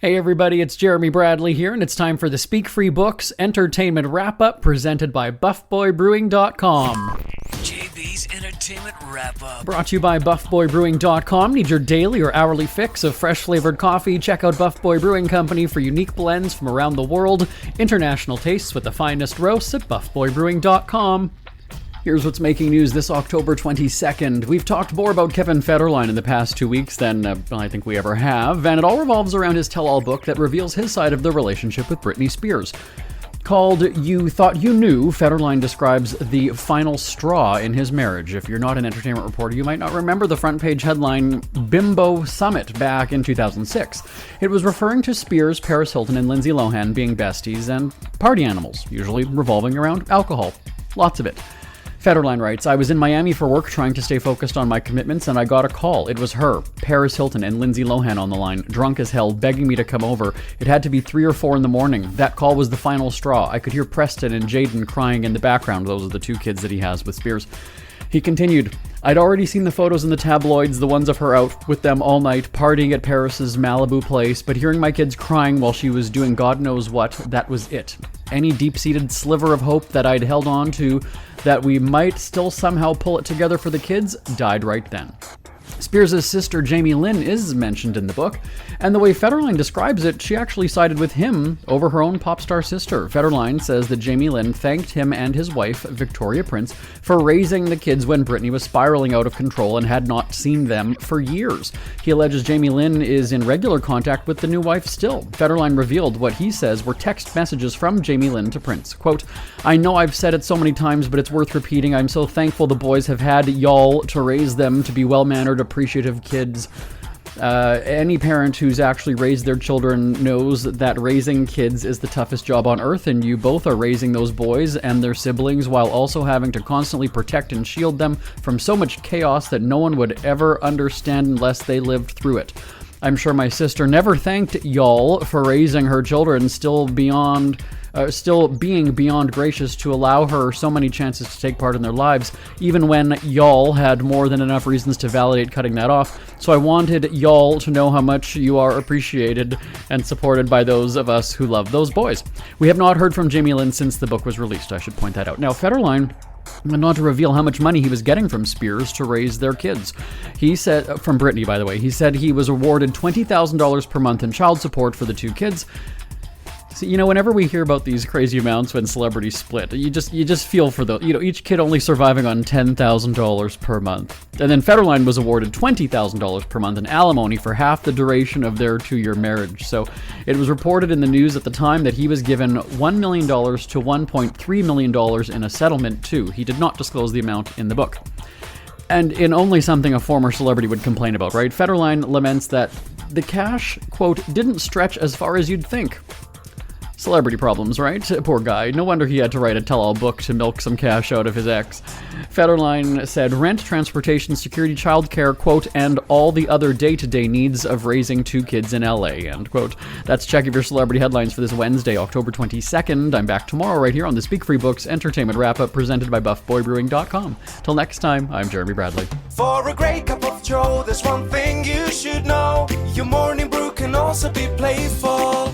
Hey everybody, it's Jeremy Bradley here, and it's time for the Speak Free Books Entertainment Wrap-Up presented by BuffBoyBrewing.com. JB's Entertainment Wrap-Up. Brought to you by BuffBoyBrewing.com. Need your daily or hourly fix of fresh-flavored coffee? Check out Buff Boy Brewing Company for unique blends from around the world. International tastes with the finest roasts at BuffBoyBrewing.com. Here's what's making news this October 22nd. We've talked more about Kevin Federline in the past 2 weeks than I think we ever have, and it all revolves around his tell-all book that reveals his side of the relationship with Britney Spears. Called You Thought You Knew, Federline describes the final straw in his marriage. If you're not an entertainment reporter, you might not remember the front page headline, Bimbo Summit, back in 2006. It was referring to Spears, Paris Hilton, and Lindsay Lohan being besties and party animals, usually revolving around alcohol. Lots of it. Federline writes, I was in Miami for work trying to stay focused on my commitments, and I got a call. It was her, Paris Hilton, and Lindsay Lohan on the line, drunk as hell, begging me to come over. It had to be 3 or 4 in the morning. That call was the final straw. I could hear Preston and Jaden crying in the background. Those are the 2 kids that he has with Spears. He continued, I'd already seen the photos in the tabloids, the ones of her out with them all night, partying at Paris's Malibu place, but hearing my kids crying while she was doing God knows what, that was it. Any deep-seated sliver of hope that I'd held on to, that we might still somehow pull it together for the kids, died right then. Spears' sister Jamie Lynn is mentioned in the book, and the way Federline describes it, she actually sided with him over her own pop star sister. Federline says that Jamie Lynn thanked him and his wife, Victoria Prince, for raising the kids when Britney was spiraling out of control and had not seen them for years. He alleges Jamie Lynn is in regular contact with the new wife still. Federline revealed what he says were text messages from Jamie Lynn to Prince. Quote, I know I've said it so many times, but it's worth repeating. I'm so thankful the boys have had y'all to raise them to be well-mannered, appreciative kids. Any parent who's actually raised their children knows that raising kids is the toughest job on earth, and you both are raising those boys and their siblings while also having to constantly protect and shield them from so much chaos that no one would ever understand unless they lived through it. I'm sure my sister never thanked y'all for raising her children, still being beyond gracious to allow her so many chances to take part in their lives, even when y'all had more than enough reasons to validate cutting that off. So I wanted y'all to know how much you are appreciated and supported by those of us who love those boys. We have not heard from Jamie Lynn since the book was released, I should point that out. Now, Federline went on to reveal how much money he was getting from Spears to raise their kids. He said, from Britney, by the way, he said he was awarded $20,000 per month in child support for the 2 kids. So, whenever we hear about these crazy amounts when celebrities split, you just feel for the, each kid only surviving on $10,000 per month. And then Federline was awarded $20,000 per month in alimony for half the duration of their 2-year marriage. So it was reported in the news at the time that he was given $1 million to $1.3 million in a settlement too. He did not disclose the amount in the book. And in only something a former celebrity would complain about, right? Federline laments that the cash, quote, didn't stretch as far as you'd think. Celebrity problems, right? Poor guy. No wonder he had to write a tell-all book to milk some cash out of his ex. Federline said rent, transportation, security, childcare, quote, and all the other day-to-day needs of raising 2 kids in LA, end quote. That's Check of your celebrity headlines for this Wednesday, October 22nd. I'm back tomorrow right here on the Speak Free Books Entertainment Wrap-Up presented by BuffBoyBrewing.com. Till next time, I'm Jeremy Bradley. For a great cup of joe, there's one thing you should know. Your morning brew can also be playful.